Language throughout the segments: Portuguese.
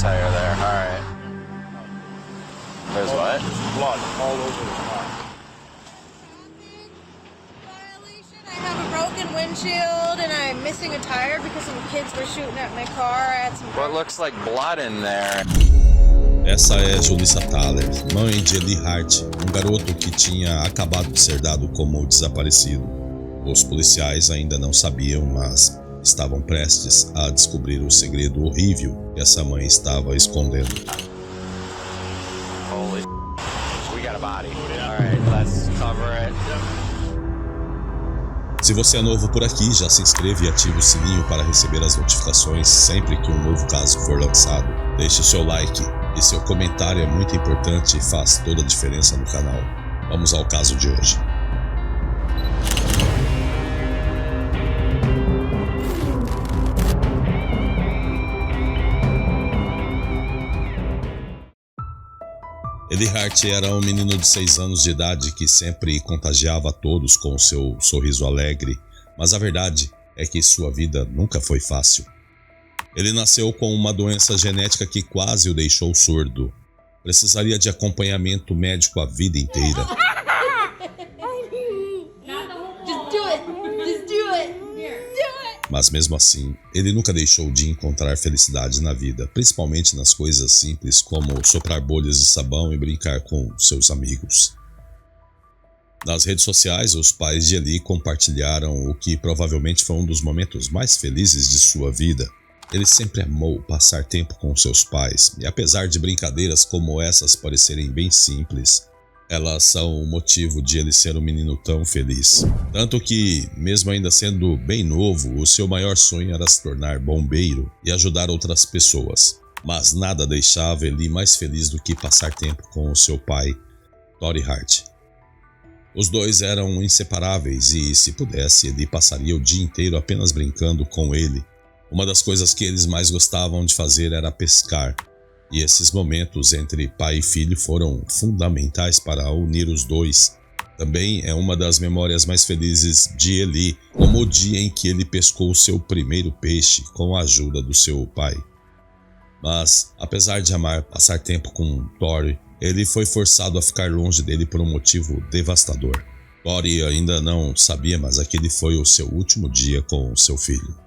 tire there. All right. There's what? There's blood all over the car. Violation. I have a broken windshield and I'm missing a tire because some kids were shooting at my car. I had some. What looks like blood in there? Essa é Julissa Thaler, mãe de Eli Hart, um garoto que tinha acabado de ser dado como desaparecido. Os policiais ainda não sabiam, mas estavam prestes a descobrir o segredo horrível que essa mãe estava escondendo. Holy we got a body. All right, let's cover it. Se você é novo por aqui, já se inscreve e ative o sininho para receber as notificações sempre que um novo caso for lançado. Deixe o seu like e seu comentário é muito importante e faz toda a diferença no canal. Vamos ao caso de hoje. Eli Hart era um menino de 6 anos de idade que sempre contagiava a todos com seu sorriso alegre, mas a verdade é que sua vida nunca foi fácil. Ele nasceu com uma doença genética que quase o deixou surdo. Precisaria de acompanhamento médico a vida inteira. Mas mesmo assim, ele nunca deixou de encontrar felicidade na vida, principalmente nas coisas simples como soprar bolhas de sabão e brincar com seus amigos. Nas redes sociais, os pais de Eli compartilharam o que provavelmente foi um dos momentos mais felizes de sua vida. Ele sempre amou passar tempo com seus pais, e apesar de brincadeiras como essas parecerem bem simples, elas são o motivo de ele ser um menino tão feliz. Tanto que, mesmo ainda sendo bem novo, o seu maior sonho era se tornar bombeiro e ajudar outras pessoas. Mas nada deixava ele mais feliz do que passar tempo com o seu pai, Tory Hart. Os dois eram inseparáveis e, se pudesse, ele passaria o dia inteiro apenas brincando com ele. Uma das coisas que eles mais gostavam de fazer era pescar. E esses momentos entre pai e filho foram fundamentais para unir os dois. Também é uma das memórias mais felizes de Eli, como o dia em que ele pescou seu primeiro peixe com a ajuda do seu pai. Mas, apesar de amar passar tempo com Tory, ele foi forçado a ficar longe dele por um motivo devastador. Tory ainda não sabia, mas aquele foi o seu último dia com seu filho.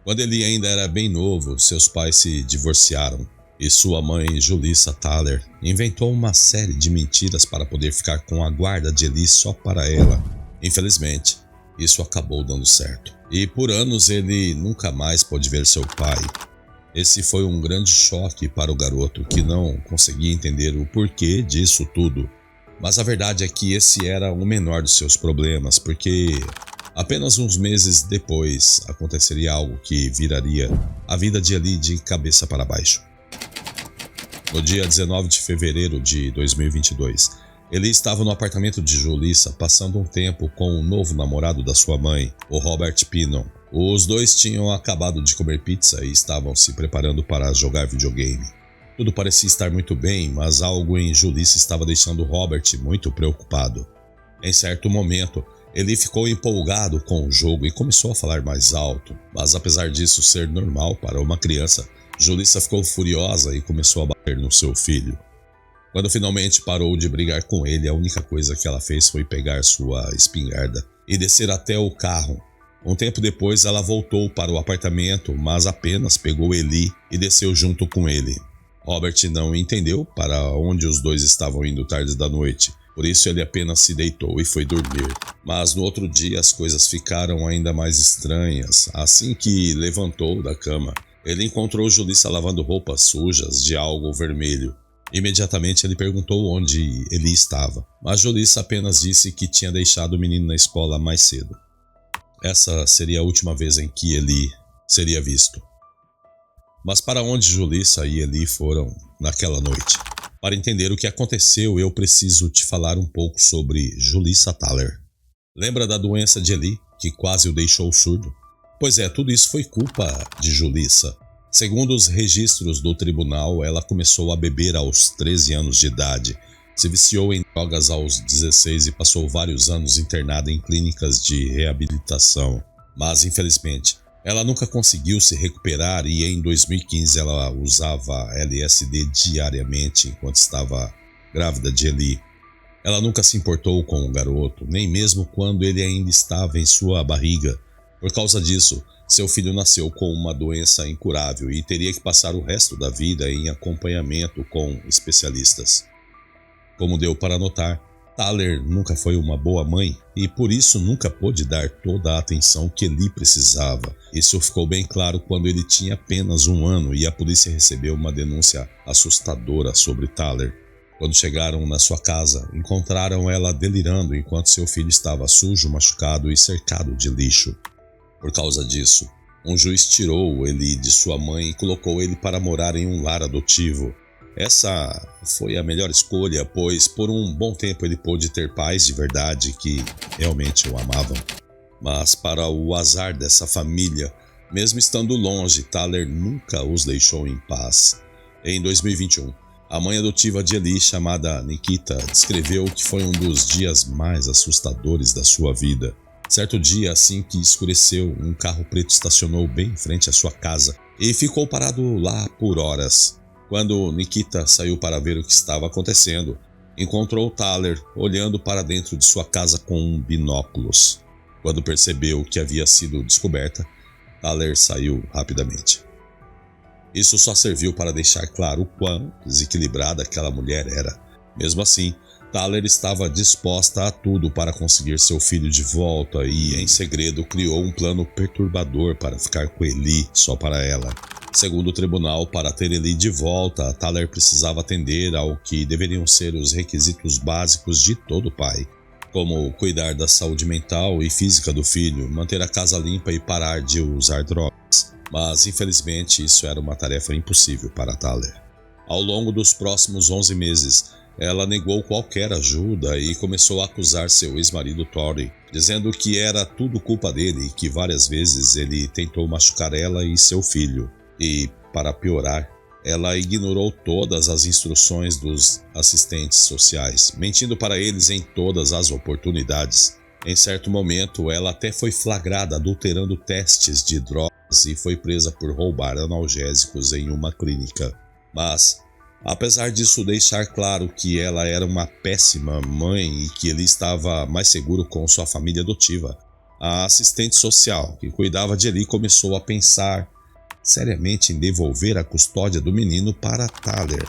Quando ele ainda era bem novo, seus pais se divorciaram e sua mãe, Julissa Thaler, inventou uma série de mentiras para poder ficar com a guarda de Eli só para ela. Infelizmente, isso acabou dando certo. E por anos ele nunca mais pôde ver seu pai. Esse foi um grande choque para o garoto que não conseguia entender o porquê disso tudo. Mas a verdade é que esse era o menor dos seus problemas, porque apenas uns meses depois aconteceria algo que viraria a vida de Eli de cabeça para baixo. No dia 19 de fevereiro de 2022, Eli estava no apartamento de Julissa passando um tempo com o novo namorado da sua mãe, o Robert Pinon. Os dois tinham acabado de comer pizza e estavam se preparando para jogar videogame. Tudo parecia estar muito bem, mas algo em Julissa estava deixando Robert muito preocupado. Em certo momento, Eli ficou empolgado com o jogo e começou a falar mais alto, mas apesar disso ser normal para uma criança, Julissa ficou furiosa e começou a bater no seu filho. Quando finalmente parou de brigar com ele, a única coisa que ela fez foi pegar sua espingarda e descer até o carro. Um tempo depois ela voltou para o apartamento, mas apenas pegou Eli e desceu junto com ele. Robert não entendeu para onde os dois estavam indo tarde da noite. Por isso ele apenas se deitou e foi dormir. Mas no outro dia as coisas ficaram ainda mais estranhas. Assim que levantou da cama, ele encontrou Julissa lavando roupas sujas de algo vermelho. Imediatamente ele perguntou onde ele estava, mas Julissa apenas disse que tinha deixado o menino na escola mais cedo. Essa seria a última vez em que Eli seria visto. Mas para onde Julissa e Eli foram naquela noite? Para entender o que aconteceu, eu preciso te falar um pouco sobre Julissa Thaler. Lembra da doença de Eli, que quase o deixou surdo? Pois é, tudo isso foi culpa de Julissa. Segundo os registros do tribunal, ela começou a beber aos 13 anos de idade, se viciou em drogas aos 16 e passou vários anos internada em clínicas de reabilitação. Mas, infelizmente, Ela nunca conseguiu se recuperar e em 2015 ela usava LSD diariamente enquanto estava grávida de Eli. Ela nunca se importou com o garoto, nem mesmo quando ele ainda estava em sua barriga. Por causa disso, seu filho nasceu com uma doença incurável e teria que passar o resto da vida em acompanhamento com especialistas. Como deu para notar, Tyler nunca foi uma boa mãe e por isso nunca pôde dar toda a atenção que Eli precisava. Isso ficou bem claro quando ele tinha apenas 1 ano e a polícia recebeu uma denúncia assustadora sobre Tyler. Quando chegaram na sua casa, encontraram ela delirando enquanto seu filho estava sujo, machucado e cercado de lixo. Por causa disso, um juiz tirou Eli de sua mãe e colocou ele para morar em um lar adotivo. Essa foi a melhor escolha, pois por um bom tempo ele pôde ter pais de verdade que realmente o amavam. Mas para o azar dessa família, mesmo estando longe, Tyler nunca os deixou em paz. Em 2021, a mãe adotiva de Eli, chamada Nikita, descreveu que foi um dos dias mais assustadores da sua vida. Certo dia, assim que escureceu, um carro preto estacionou bem em frente à sua casa e ficou parado lá por horas. Quando Nikita saiu para ver o que estava acontecendo, encontrou Tyler olhando para dentro de sua casa com binóculos. Quando percebeu que havia sido descoberta, Tyler saiu rapidamente. Isso só serviu para deixar claro o quão desequilibrada aquela mulher era. Mesmo assim, Tyler estava disposta a tudo para conseguir seu filho de volta e, em segredo, criou um plano perturbador para ficar com Eli só para ela. Segundo o tribunal, para ter Eli de volta, Tyler precisava atender ao que deveriam ser os requisitos básicos de todo pai, como cuidar da saúde mental e física do filho, manter a casa limpa e parar de usar drogas. Mas, infelizmente, isso era uma tarefa impossível para Tyler. Ao longo dos próximos 11 meses, ela negou qualquer ajuda e começou a acusar seu ex-marido Tory, dizendo que era tudo culpa dele e que várias vezes ele tentou machucar ela e seu filho. E, para piorar, ela ignorou todas as instruções dos assistentes sociais, mentindo para eles em todas as oportunidades. Em certo momento, ela até foi flagrada adulterando testes de drogas e foi presa por roubar analgésicos em uma clínica. Mas, apesar disso deixar claro que ela era uma péssima mãe e que ele estava mais seguro com sua família adotiva, a assistente social que cuidava de Eli começou a pensar seriamente em devolver a custódia do menino para Tyler.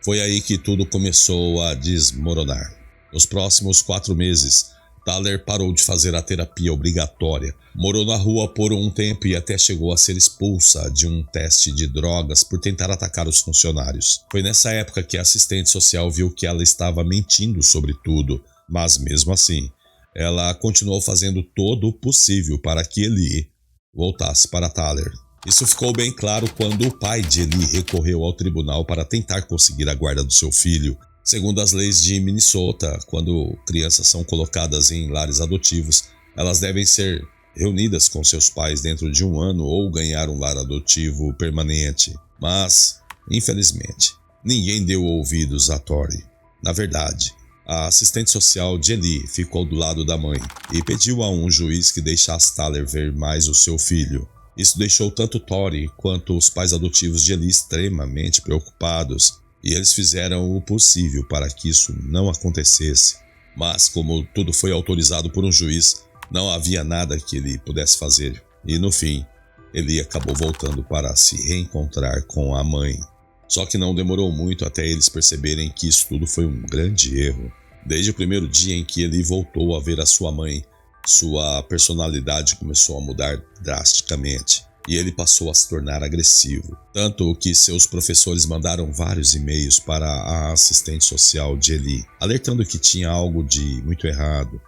Foi aí que tudo começou a desmoronar. Nos próximos 4 meses, Tyler parou de fazer a terapia obrigatória, morou na rua por um tempo e até chegou a ser expulsa de um teste de drogas por tentar atacar os funcionários. Foi nessa época que a assistente social viu que ela estava mentindo sobre tudo, mas mesmo assim, ela continuou fazendo todo o possível para que Eli voltasse para Tyler. Isso ficou bem claro quando o pai de Eli recorreu ao tribunal para tentar conseguir a guarda do seu filho. Segundo as leis de Minnesota, quando crianças são colocadas em lares adotivos, elas devem ser reunidas com seus pais dentro de 1 ano ou ganhar um lar adotivo permanente. Mas, infelizmente, ninguém deu ouvidos a Tory. Na verdade, a assistente social de Eli ficou do lado da mãe e pediu a um juiz que deixasse Tyler ver mais o seu filho. Isso deixou tanto Tory quanto os pais adotivos de Eli extremamente preocupados, e eles fizeram o possível para que isso não acontecesse. Mas, como tudo foi autorizado por um juiz, não havia nada que ele pudesse fazer. E no fim, Eli acabou voltando para se reencontrar com a mãe. Só que não demorou muito até eles perceberem que isso tudo foi um grande erro. Desde o primeiro dia em que Eli voltou a ver a sua mãe, sua personalidade começou a mudar drasticamente e ele passou a se tornar agressivo. Tanto que seus professores mandaram vários e-mails para a assistente social de Eli, alertando que tinha algo de muito errado.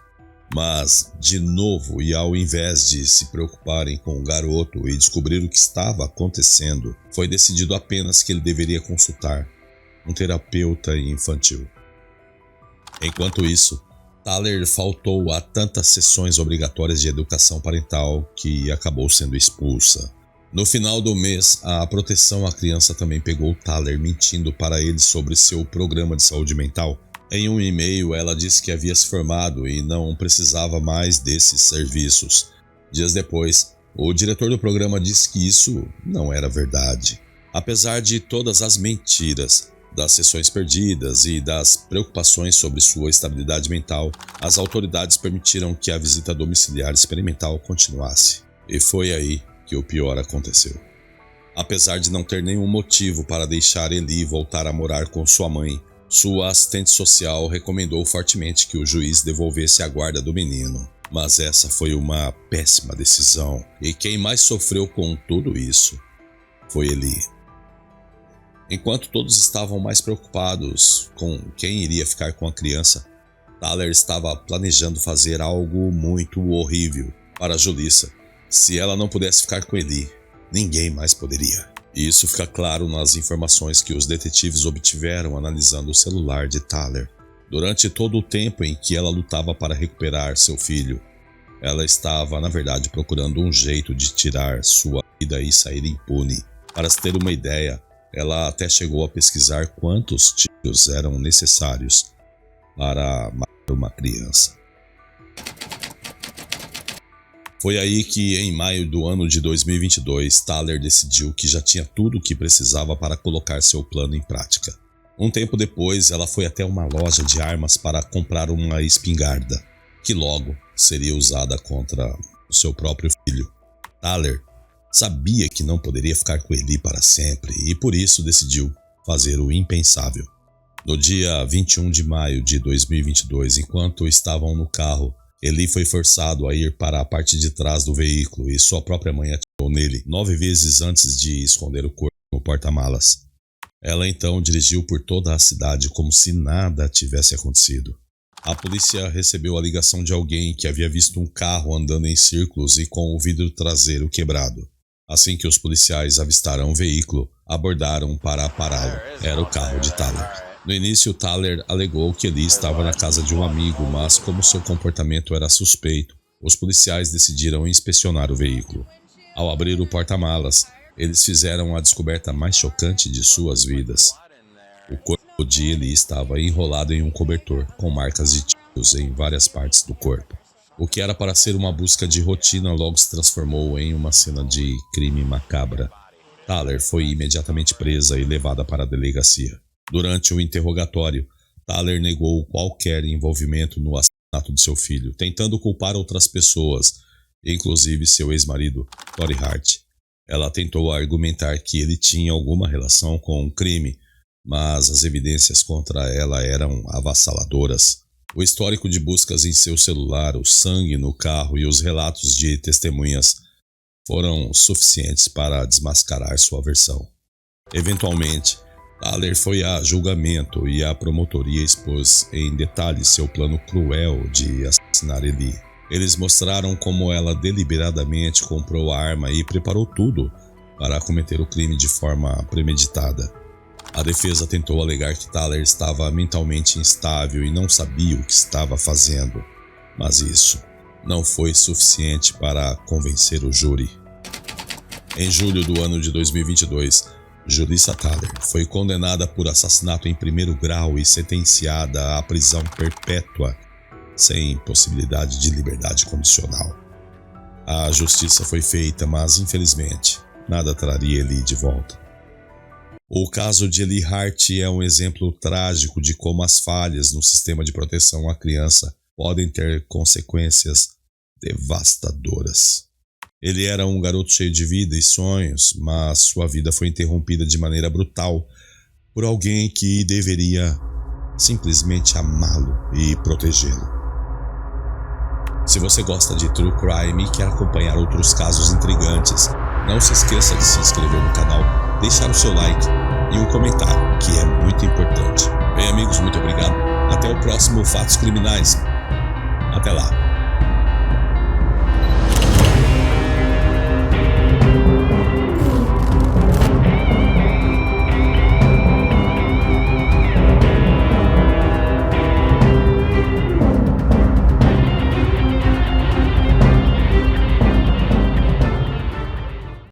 Mas, de novo, e ao invés de se preocuparem com o garoto e descobrir o que estava acontecendo, foi decidido apenas que ele deveria consultar um terapeuta infantil. Enquanto isso, Tyler faltou a tantas sessões obrigatórias de educação parental que acabou sendo expulsa. No final do mês, a proteção à criança também pegou Tyler mentindo para ele sobre seu programa de saúde mental. Em um e-mail, ela disse que havia se formado e não precisava mais desses serviços. Dias depois, O diretor do programa disse que isso não era verdade. Apesar de todas as mentiras, das sessões perdidas e das preocupações sobre sua estabilidade mental, as autoridades permitiram que a visita domiciliar experimental continuasse. E foi aí que o pior aconteceu. Apesar de não ter nenhum motivo para deixar Eli voltar a morar com sua mãe, sua assistente social recomendou fortemente que o juiz devolvesse a guarda do menino. Mas essa foi uma péssima decisão, e quem mais sofreu com tudo isso foi Eli. Enquanto todos estavam mais preocupados com quem iria ficar com a criança, Tyler estava planejando fazer algo muito horrível para Julissa. Se ela não pudesse ficar com Eli, ninguém mais poderia. E isso fica claro nas informações que os detetives obtiveram analisando o celular de Tyler. Durante todo o tempo em que ela lutava para recuperar seu filho, ela estava, na verdade, procurando um jeito de tirar sua vida e sair impune. Para se ter uma ideia, ela até chegou a pesquisar quantos tiros eram necessários para matar uma criança. Foi aí que, em maio do ano de 2022, Tyler decidiu que já tinha tudo o que precisava para colocar seu plano em prática. Um tempo depois, ela foi até uma loja de armas para comprar uma espingarda, que logo seria usada contra o seu próprio filho. Tyler sabia que não poderia ficar com Eli para sempre e por isso decidiu fazer o impensável. No dia 21 de maio de 2022, enquanto estavam no carro, Eli foi forçado a ir para a parte de trás do veículo e sua própria mãe atirou nele 9 vezes antes de esconder o corpo no porta-malas. Ela então dirigiu por toda a cidade como se nada tivesse acontecido. A polícia recebeu a ligação de alguém que havia visto um carro andando em círculos e com o vidro traseiro quebrado. Assim que os policiais avistaram o veículo, abordaram para pará-lo. Era o carro de Tyler. No início, Tyler alegou que Eli estava na casa de um amigo, mas como seu comportamento era suspeito, os policiais decidiram inspecionar o veículo. Ao abrir o porta-malas, eles fizeram a descoberta mais chocante de suas vidas. O corpo de Eli estava enrolado em um cobertor, com marcas de tiros em várias partes do corpo. O que era para ser uma busca de rotina logo se transformou em uma cena de crime macabra. Tyler foi imediatamente presa e levada para a delegacia. Durante o interrogatório, Tyler negou qualquer envolvimento no assassinato de seu filho, tentando culpar outras pessoas, inclusive seu ex-marido, Tory Hart. Ela tentou argumentar que ele tinha alguma relação com o crime, mas as evidências contra ela eram avassaladoras. O histórico de buscas em seu celular, o sangue no carro e os relatos de testemunhas foram suficientes para desmascarar sua versão. Eventualmente, Tyler foi a julgamento e a promotoria expôs em detalhes seu plano cruel de assassinar Eli. Eles mostraram como ela deliberadamente comprou a arma e preparou tudo para cometer o crime de forma premeditada. A defesa tentou alegar que Tyler estava mentalmente instável e não sabia o que estava fazendo, mas isso não foi suficiente para convencer o júri. Em julho do ano de 2022, Julissa Tyler foi condenada por assassinato em primeiro grau e sentenciada à prisão perpétua, sem possibilidade de liberdade condicional. A justiça foi feita, mas infelizmente nada traria Eli de volta. O caso de Eli Hart é um exemplo trágico de como as falhas no sistema de proteção à criança podem ter consequências devastadoras. Ele era um garoto cheio de vida e sonhos, mas sua vida foi interrompida de maneira brutal por alguém que deveria simplesmente amá-lo e protegê-lo. Se você gosta de True Crime e quer acompanhar outros casos intrigantes, não se esqueça de se inscrever no canal, deixar o seu like e um comentário, que é muito importante. Bem, amigos, muito obrigado. Até o próximo Fatos Criminais. Até lá.